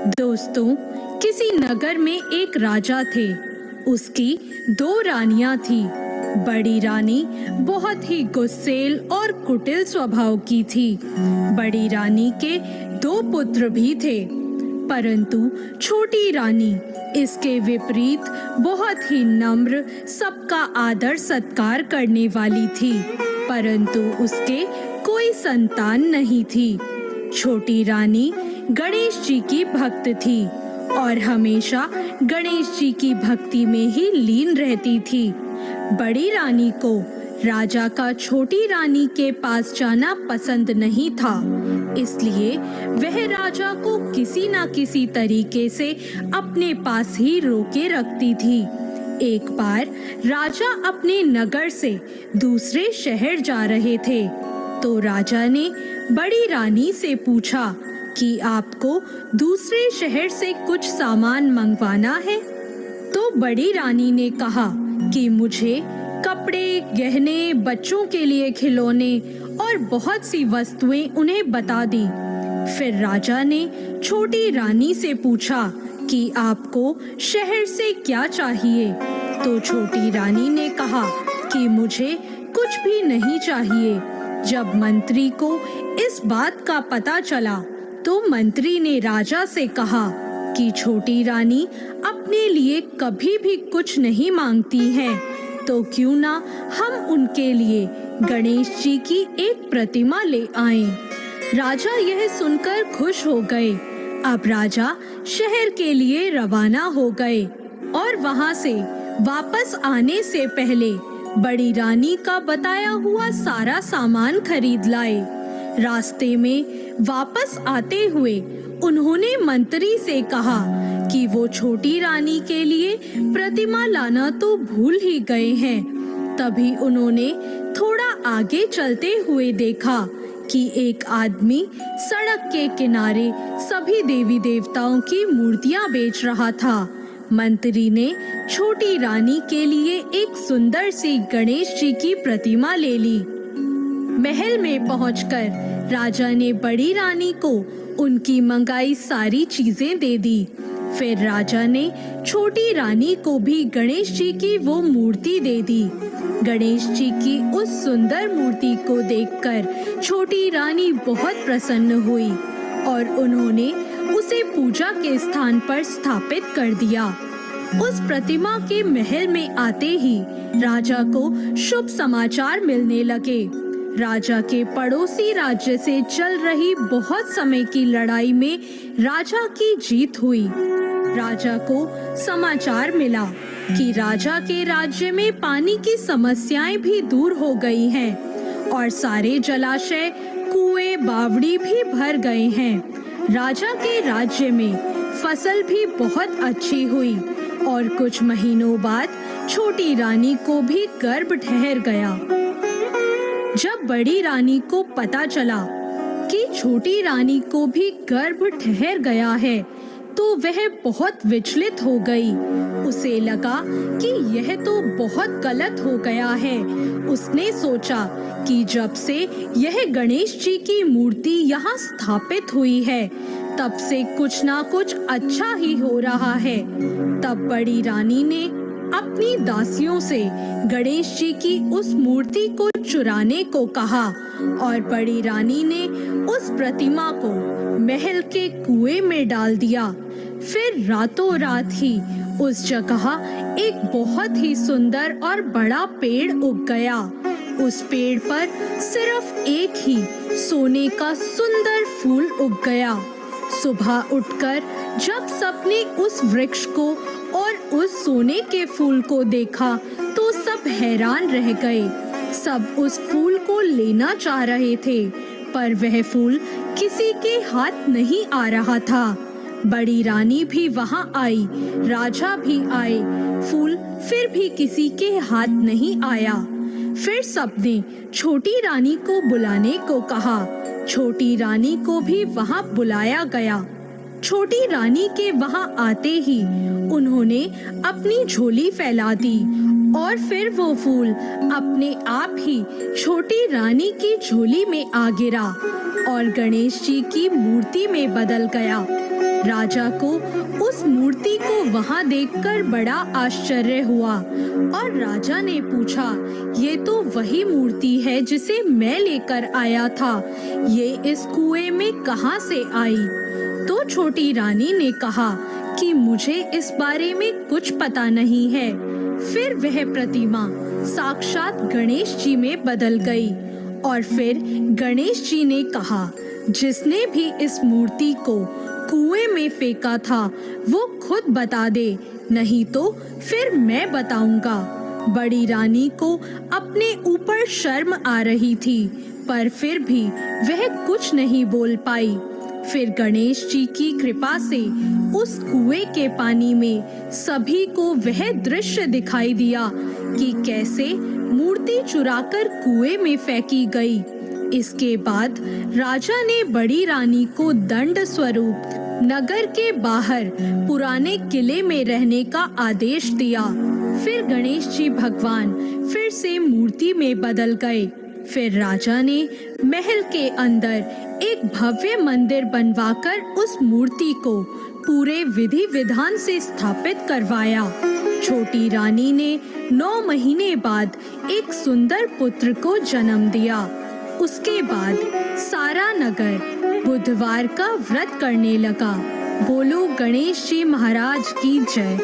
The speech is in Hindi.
दोस्तों, किसी नगर में एक राजा थे। उसकी दो रानियां थी। बड़ी रानी बहुत ही गुस्सैल और कुटिल स्वभाव की थी। बड़ी रानी के दो पुत्र भी थे, परंतु छोटी रानी इसके विपरीत बहुत ही नम्र, सबका आदर सत्कार करने वाली थी, परंतु उसके कोई संतान नहीं थी। छोटी रानी गणेश जी की भक्त थी और हमेशा गणेश जी की भक्ति में ही लीन रहती थी। बड़ी रानी को राजा का छोटी रानी के पास जाना पसंद नहीं था, इसलिए वह राजा को किसी न किसी तरीके से अपने पास ही रोके रखती थी। एक बार राजा अपने नगर से दूसरे शहर जा रहे थे, तो राजा ने बड़ी रानी से पूछा कि आपको दूसरे शहर से कुछ सामान मंगवाना है। तो बड़ी रानी ने कहा कि मुझे कपड़े, गहने, बच्चों के लिए खिलौने और बहुत सी वस्तुएं उन्हें बता दी। फिर राजा ने छोटी रानी से पूछा कि आपको शहर से क्या चाहिए। तो छोटी रानी ने कहा कि मुझे कुछ भी नहीं चाहिए। जब मंत्री को इस बात का पता चला, तो मंत्री ने राजा से कहा कि छोटी रानी अपने लिए कभी भी कुछ नहीं मांगती हैं, तो क्यों ना हम उनके लिए गणेश जी की एक प्रतिमा ले आएं। राजा यह सुनकर खुश हो गए। अब राजा शहर के लिए रवाना हो गए और वहां से वापस आने से पहले बड़ी रानी का बताया हुआ सारा सामान खरीद लाए। रास्ते में वापस आते हुए उन्होंने मंत्री से कहा कि वो छोटी रानी के लिए प्रतिमा लाना तो भूल ही गए हैं। तभी उन्होंने थोड़ा आगे चलते हुए देखा कि एक आदमी सड़क के किनारे सभी देवी देवताओं की मूर्तियां बेच रहा था। मंत्री ने छोटी रानी के लिए एक सुंदर सी गणेश जी की प्रतिमा ले ली। महल में पहुंचकर राजा ने बड़ी रानी को उनकी मंगाई सारी चीजें दे दी। फिर राजा ने छोटी रानी को भी गणेश जी की वो मूर्ति दे दी। गणेश जी की उस सुंदर मूर्ति को देखकर छोटी रानी बहुत प्रसन्न हुई और उन्होंने उसे पूजा के स्थान पर स्थापित कर दिया। उस प्रतिमा के महल में आते ही राजा को शुभ समाचार मिलने लगे। राजा के पड़ोसी राज्य से चल रही बहुत समय की लड़ाई में राजा की जीत हुई। राजा को समाचार मिला कि राजा के राज्य में पानी की समस्याएं भी दूर हो गई हैं और सारे जलाशय, कुएं, बावड़ी भी भर गए हैं। राजा के राज्य में फसल भी बहुत अच्छी हुई और कुछ महीनों बाद छोटी रानी को भी गर्भ ठहर गया। जब बड़ी रानी को पता चला कि छोटी रानी को भी गर्भ ठहर गया है, तो वह बहुत विचलित हो गई। उसे लगा कि यह तो बहुत गलत हो गया है। उसने सोचा कि जब से यह गणेश जी की मूर्ति यहाँ स्थापित हुई है, तब से कुछ ना कुछ अच्छा ही हो रहा है। तब बड़ी रानी ने अपनी दासियों से गणेश जी की उस मूर्ति को चुराने को कहा और बड़ी रानी ने उस प्रतिमा को महल के कुएं में डाल दिया। फिर रातों रात ही उस जगह एक बहुत ही सुंदर और बड़ा पेड़ उग गया। उस पेड़ पर सिर्फ एक ही सोने का सुंदर फूल उग गया। सुबह उठकर जब सबने उस वृक्ष को और उस सोने के फूल को देखा, तो सब हैरान रह गए। सब उस फूल को लेना चाह रहे थे, पर वह फूल किसी के हाथ नहीं आ रहा था। बड़ी रानी भी वहां आई, राजा भी आए, फूल फिर भी किसी के हाथ नहीं आया। फिर सबने छोटी रानी को बुलाने को कहा। छोटी रानी को भी वहां बुलाया गया। छोटी रानी के वहां आते ही उन्होंने अपनी झोली फैला दी और फिर वो फूल अपने आप ही छोटी रानी की झोली में आ गिरा और गणेश जी की मूर्ति में बदल गया। राजा को उस मूर्ति को वहां देखकर बड़ा आश्चर्य हुआ और राजा ने पूछा, ये तो वही मूर्ति है जिसे मैं लेकर आया था। ये इस कुएं में कहां से आई? तो छोटी रानी ने कहा कि मुझे इस बारे में कुछ पता नहीं है। फिर वह प्रतिमा साक्षात गणेश जी में बदल गई और फिर गणेश जी ने कहा, जिसने भी इस मूर्ति को कुएं में फेंका था वो खुद बता दे, नहीं तो फिर मैं बताऊंगा। बड़ी रानी को अपने ऊपर शर्म आ रही थी, पर फिर भी वह कुछ नहीं बोल पाई। फिर गणेश जी की कृपा से उस कुएं के पानी में सभी को वह दृश्य दिखाई दिया कि कैसे मूर्ति चुराकर कुएं में फेंकी गई। इसके बाद राजा ने बड़ी रानी को दंड स्वरूप नगर के बाहर पुराने किले में रहने का आदेश दिया। फिर गणेश जी भगवान फिर से मूर्ति में बदल गए। फिर राजा ने महल के अंदर एक भव्य मंदिर बनवाकर उस मूर्ति को पूरे विधि विधान से स्थापित करवाया। छोटी रानी ने 9 महीने बाद एक सुंदर पुत्र को जन्म दिया। उसके बाद सारा नगर बुधवार का व्रत करने लगा। बोलो गणेश जी महाराज की जय।